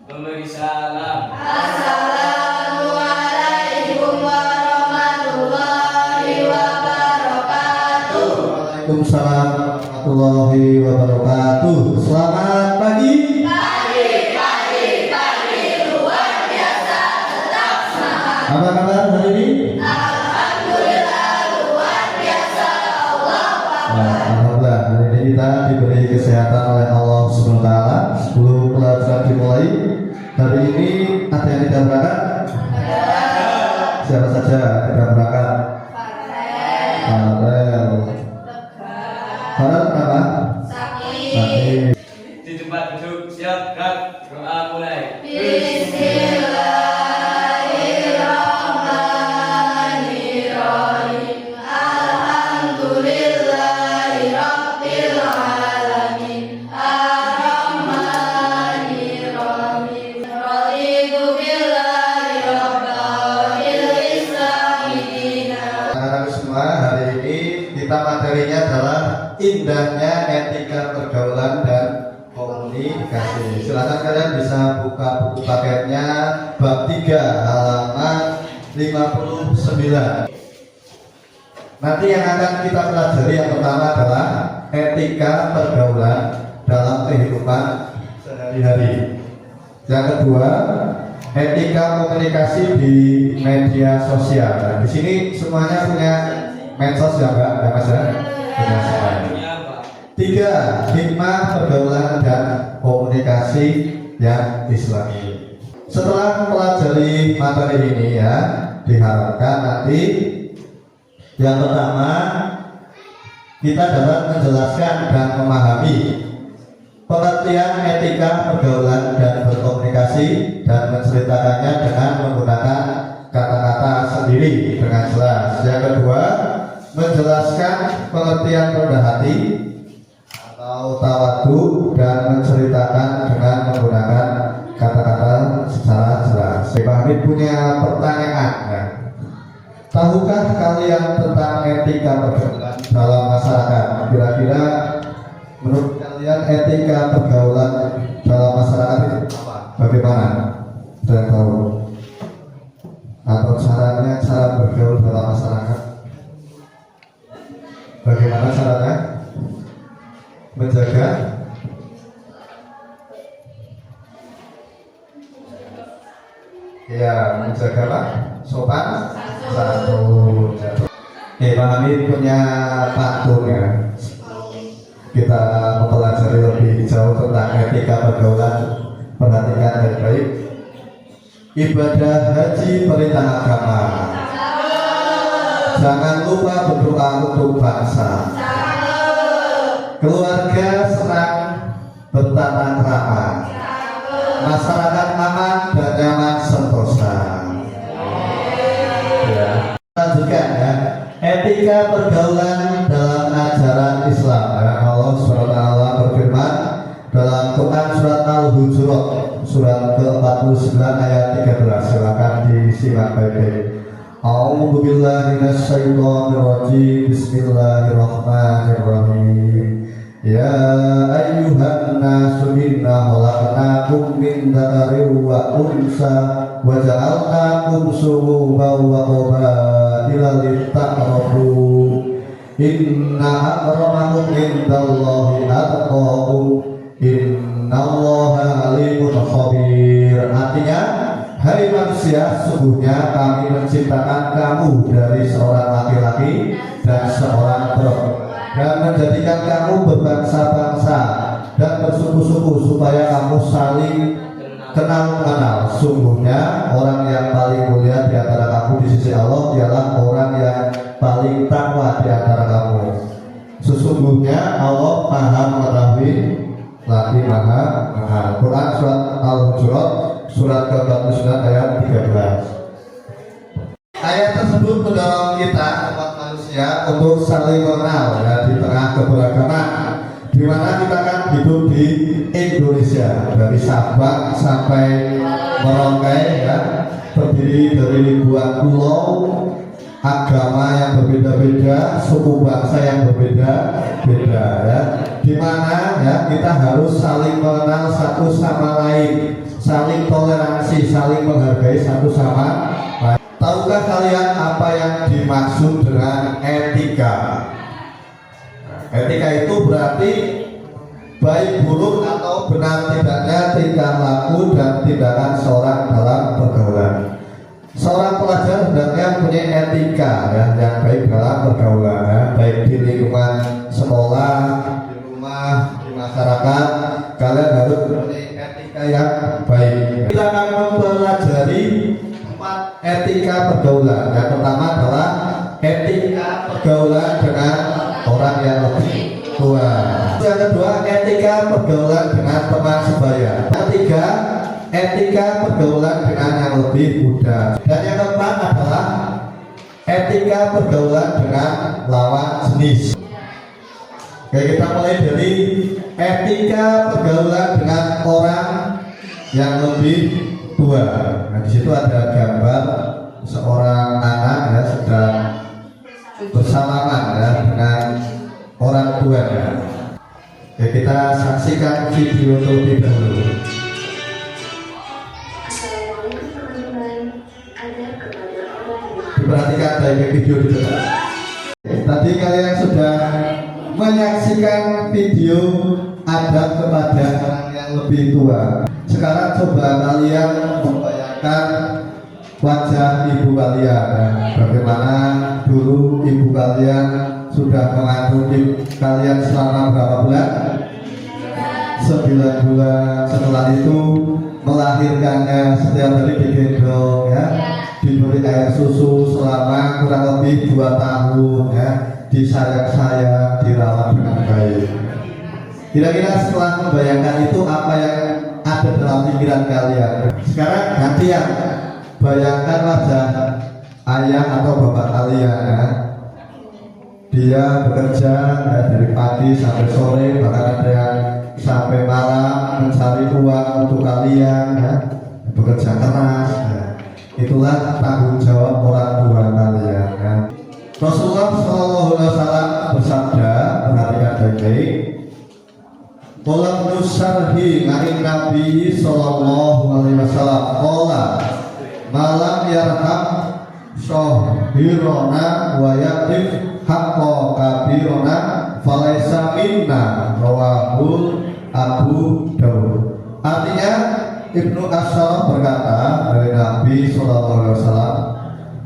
memberi salam. Assalamualaikum warahmatullahi wabarakatuh. Waalaikumsalam warahmatullahi wabarakatuh. Selamat pagi. Pagi luar biasa, tetap semangat. Apa kabar hari ini? Alhamdulillah luar biasa, Allah Nah, alhamdulillah hari ini kita diberi kesehatan oleh Allah Subhanahu wa taala. Sebelum pelajaran dimulai, hari ini ada yang tidak berangkat? Siapa saja tidak berangkat? Farel. Farel kenapa? Sakit. Di tempat duduk siap gerak, doa mulai. Bismillahirrahmanirrahim. Alhamdulillahirabbil alamin. Arrahmanirrahim. Raditu billahi rabban wa bil islami dinan. Anak-anak semua, hari ini kita materinya adalah indahnya etika pergaulan dan komunikasi. Silakan kalian bisa buka buku paketnya bab 3 halaman 59. Nanti yang akan kita pelajari yang pertama adalah etika pergaulan dalam kehidupan sehari-hari. Yang kedua, etika komunikasi di media sosial. Nah, di sini semuanya punya medsos ya Mbak, ya Mas ya? Punya semua. Punya apa? 3. Hikmah pergaulan dan komunikasi yang Islami. Setelah mempelajari materi ini ya, diharapkan nanti yang pertama kita dapat menjelaskan dan memahami pengertian etika pergaulan dan berkomunikasi dan menceritakannya dengan menggunakan kata-kata sendiri dengan jelas. Yang kedua, menjelaskan pengertian rendah hati atau tawadu dan menceritakan dengan menggunakan kata-kata secara jelas. Pak Hamid punya pertanyaan ya. Tahukah kalian tentang etika pergaulan dalam masyarakat? Kira-kira menurut kalian etika pergaulan dalam masyarakat itu apa? Bagaimana? Saya tahu. Atau caranya cara bergaul dalam masyarakat? Bagaimana caranya? Menjaga ya, menjaga apa? Sopan santun. Pak Hamid punya pantun ya. Kita mempelajari lebih jauh tentang etika pergaulan. Perhatikan baik-baik. Ibadah haji perintah agama. Jangan lupa berdoa untuk bangsa. Keluarga senang bertata krama. Masyarakat aman dan nyaman sentosa. Ya. Lanjutkan ya. Etika pergaulan dalam ajaran Islam. Ya. Allah SWT berfirman dalam Quran surat Al-Hujurat surat ke-49 ayat 13. Silakan disimak baik-baik. A'udzu billahi minasyaitonir rajim. Bismillahirrahmanirrahim. Ya ayyuhan nasu inna khalaqnakum min dzakarin wa unsa wa ja'alnakum syu'uban wa qabaila lita'arafu inna akramakum indallahi atqakum innallaha alimun khabir. Artinya, hai manusia, sesungguhnya kami menciptakan kamu dari seorang laki-laki dan seorang perempuan dan menjadikan kamu berbangsa-bangsa dan bersuku-suku supaya kamu saling kenal mengenal. Sungguhnya orang yang paling mulia di antara kamu di sisi Allah ialah orang yang paling takwa di antara kamu. Sesungguhnya Allah Maha mengetahui lagi Maha mengenal. Quran surat Al-Hujurat surat ke-49 ayat 13. Ayat tersebut mendorong kita umat manusia untuk saling mengenal ya, di tengah keberagaman, di mana kita kan hidup di Indonesia dari Sabang sampai Merauke ya, terdiri dari ribuan pulau, agama yang berbeda-beda, suku bangsa yang berbeda-beda ya. Dimana ya kita harus saling mengenal satu sama lain, saling toleransi, saling menghargai satu sama lain. Tahukah kalian apa yang dimaksud dengan etika? Etika itu berarti baik buruk atau benar tidaknya tingkah laku dan tindakan seorang dalam pergaulan. Seorang pelajar hendaknya punya etika ya, yang baik dalam pergaulan ya, baik di lingkungan sekolah, di rumah, di masyarakat. Kalian harus punya etika yang baik. Kita akan mempelajari 4 etika pergaulan. Yang pertama adalah etika pergaulan dengan orang yang lebih tua. Yang kedua, etika pergaulan dengan teman sebaya. Yang ketiga, etika pergaulan dengan yang lebih muda. Dan yang keempat adalah etika pergaulan dengan lawan jenis. Oke, kita mulai dari etika pergaulan dengan orang yang lebih tua. Nah, di situ ada gambar seorang anak ya sedang bersalaman ya dengan orang tua ya. Oke, kita saksikan video terlebih dahulu. Perhatikan baik video dulu. Tadi kalian sudah menyaksikan video adab kepada orang yang lebih tua. Sekarang coba kalian membayangkan wajah ibu kalian. Bagaimana dulu ibu kalian sudah mengandung kalian selama berapa bulan? 9 bulan. Setelah itu melahirkannya, setiap hari digendong ya, diberi air susu selama kurang lebih 2 tahun ya, disayang-sayang, dirawat dengan baik. Kira-kira setelah membayangkan itu apa yang ada dalam pikiran kalian? Sekarang gantian, bayangkan wajah ayah atau bapak kalian ya. Dia bekerja ya, dari pagi sampai sore, bahkan ada yang sampai malam mencari uang untuk kalian ya, bekerja keras ya. Itulah tanggung jawab orang tua kalian ya. Rasulullah SAW bersabda, perhatikan baik-baik. Qala nusarhi ngari Nabi sallallahu alaihi wasallam qala malam yarham syahirona wa yatif haqqa kabirona falaisa minna rawahul Abu Dawud. Artinya Ibnu Asy'araf berkata dari Nabi sallallahu alaihi wasallam,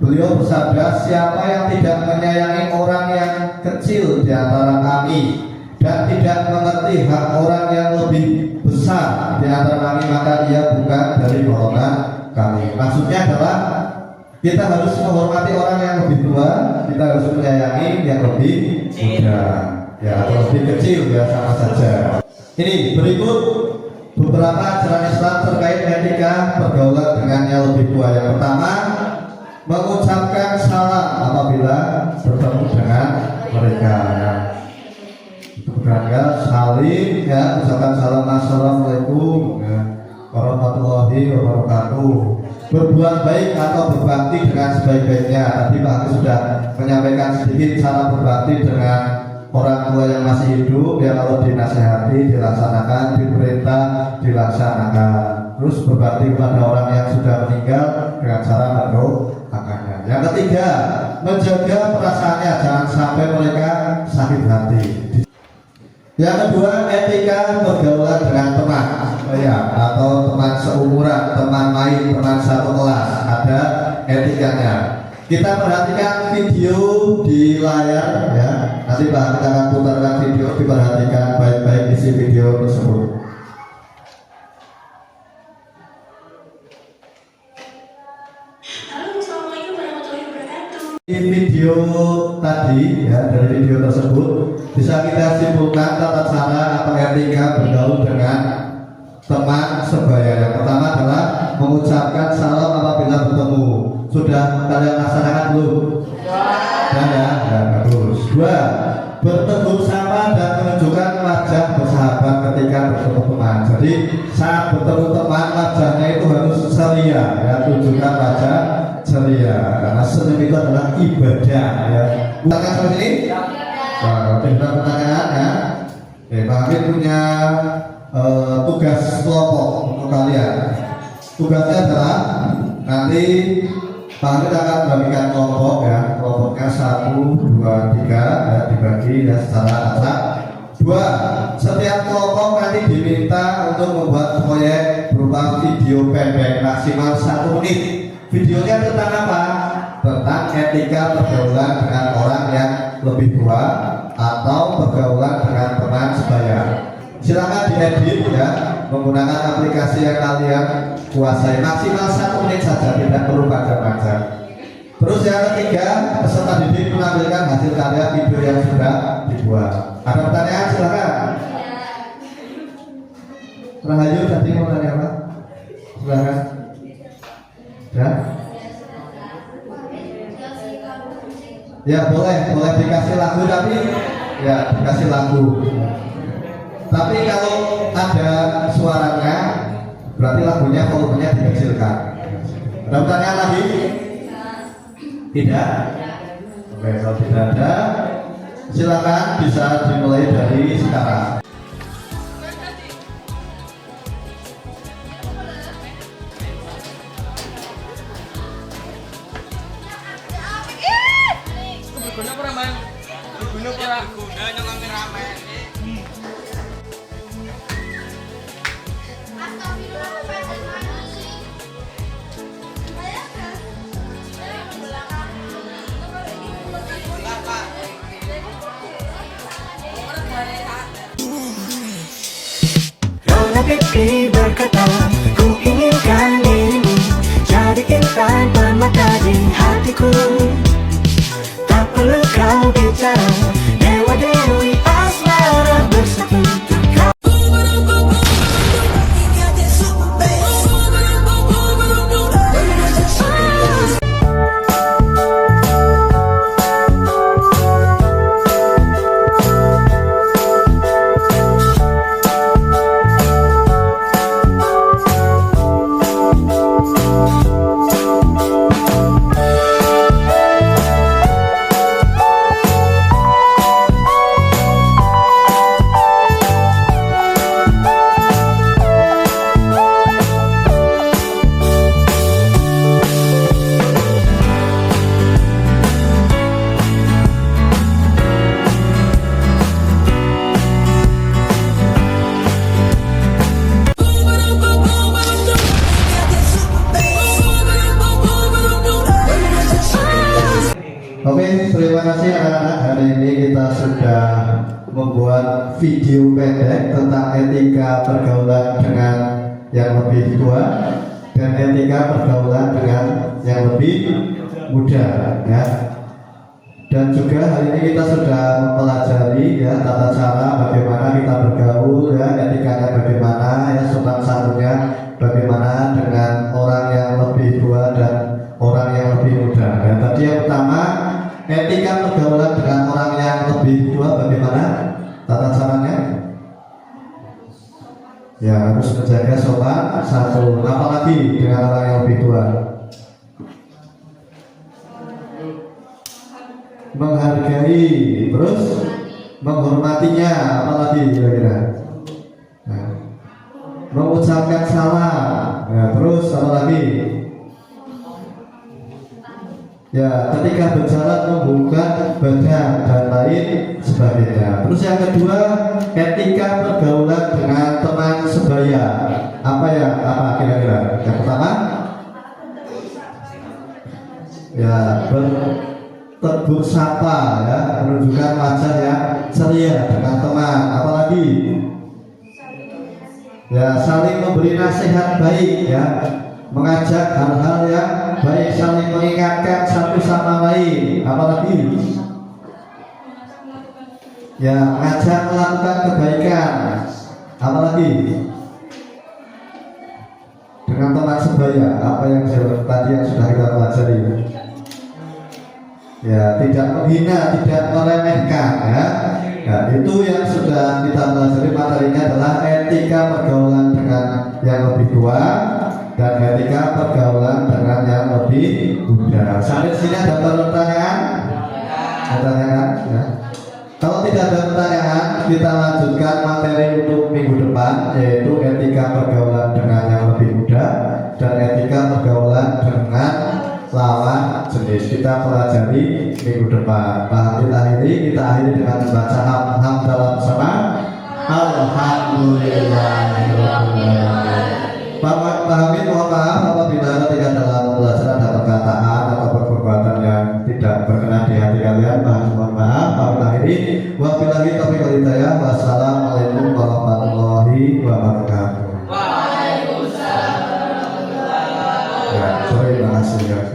beliau bersabda, siapa yang tidak menyayangi orang yang kecil di antara kami dan tidak mengerti hak orang yang lebih besar di antara kami, maka ia bukan dari golongan kami. Maksudnya adalah kita harus menghormati orang yang lebih tua, kita harus menyayangi yang lebih muda ya, atau lebih kecil ya, sama saja. Ini berikut beberapa ajaran Islam terkait etika pergaulan dengan yang lebih tua. Yang pertama, mengucapkan salam apabila bertemu dengan mereka ya. Berangkat saling ya, ucapkan salam, assalamualaikum ya, warahmatullahi wabarakatuh. Berbuat baik atau berbakti dengan sebaik-baiknya. Tadi Pak Agus sudah menyampaikan sedikit cara berbakti dengan orang tua yang masih hidup ya, kalau dinasehati dilaksanakan, diperintah dilaksanakan. Terus berbakti kepada orang yang sudah meninggal dengan cara mendoakannya. Yang ketiga, menjaga perasaannya, jangan sampai mereka sakit hati. Yang kedua, etika pergaulan dengan teman ya, atau teman seumuran, teman main, teman satu kelas, ada etikanya. Kita perhatikan video di layar ya. Nanti Pak kita akan putarkan video, diperhatikan baik-baik isi video tersebut. Di video tadi ya, dari video tersebut bisa kita simpulkan tata cara atau etika bergaul dengan teman sebaya. Yang pertama adalah mengucapkan salam apabila bertemu. Sudah kalian laksanakan belum? Ya, bagus. 2. Bertegur sapa dan menunjukkan wajah bersahabat ketika bertemu teman. Jadi Jadi saat bertemu teman wajahnya itu harus ceria, ya, tunjukkan wajah ceria. Karena senyum itu adalah ibadah, ya. Bukan seperti ini? Nah, tidak pertanyaan, ya. Oke, Pak Hamid punya tugas kelompok untuk kalian. Tugasnya adalah nanti Pak Hamid akan membagikan kelompok, ya. Kelompoknya 1, 2, 3, ya, dibagi ya secara acak. 2, setiap kelompok nanti diminta untuk membuat proyek berupa video pendek maksimal 1 menit. Videonya tentang apa? Tentang etika pergaulan dengan orang yang lebih tua atau pergaulan dengan teman sebaya. Silakan diedit, ya, menggunakan aplikasi yang kalian kuasai. Maksimal 1 menit saja, tidak perlu panjang-panjang. Terus yang ketiga, peserta didik menampilkan hasil karya video yang sudah dibuat. Ada pertanyaan, silakan. Rahayu tadi mau tanya apa? Silakan. Ya. Ya boleh dikasih lagu, tapi ya dikasih lagu. Tapi kalau ada suaranya, berarti lagunya volumenya dikecilkan. Ada pertanyaan lagi? Tidak? Oke, kalau tidak ada, silakan bisa dimulai dari sekarang. Berguna apa, Bang? Berguna apa? Berguna nyong rame. Nona pipi berkata, ku inginkan dirimu jadi intan permata di hatiku. Tak perlu kau bicara, dewa dewi asmara bersatu. Oke, terima kasih anak-anak. Hari ini kita sudah membuat video pendek tentang etika pergaulan dengan yang lebih tua dan etika pergaulan dengan yang lebih muda, ya. Dan juga hari ini kita sudah mempelajari, ya, tata cara bagaimana kita bergaul, ya, etikanya bagaimana, ya, sopan santunnya bagaimana dengan orang yang lebih tua dan orang yang lebih muda. Dan tadi yang pertama, etika pergaulan dengan orang yang lebih tua bagaimana tata caranya? Ya, harus menjaga sopan santun. Apalagi dengan orang yang lebih tua? Menghargai, terus menghormatinya. Apalagi kira-kira? Nah, mengucapkan salam. Nah, terus apalagi? Ya, ketika berjalan membuka badan dan lain sebagainya. Terus yang kedua, etika pergaulan dengan teman sebaya. Apa kira-kira? Yang pertama, ya, bertegur sapa, ya, menunjukkan wajah yang ceria dengan teman. Apalagi? Ya, saling memberi nasihat baik, ya, mengajak hal-hal yang baik, saling mengingatkan satu sama lain. Apalagi? Ya, mengajak melakukan kebaikan. Apalagi? Dengan teman sebaya. Apa yang tadi yang sudah kita pelajari? Ya, tidak menghina, tidak meremehkan, ya. Nah, itu yang sudah kita pelajari. Materinya adalah etika pergaulan Buddha. Sampai sini ada pertanyaan? Pertanyaan? Ya. Kalau tidak ada pertanyaan, kita lanjutkan materi untuk minggu depan, yaitu etika pergaulan dengan yang lebih muda dan etika pergaulan dengan lawan jenis. Kita pelajari minggu depan. Kita akhiri dengan membaca ham dalam bersama. Alhamdulillahirobbilalamin. Pak Hamid, mohon maaf apabila ketika dalam pelajaran ada perkataan atau perbuatan yang tidak berkenan di hati kalian. Mohon maaf. Kami akhiri. Wabillahi taufiq wal hidayah. Wassalamualaikum warahmatullahi wabarakatuh. Waalaikumsalam warahmatullahi wabarakatuh. Ya, terima kasih.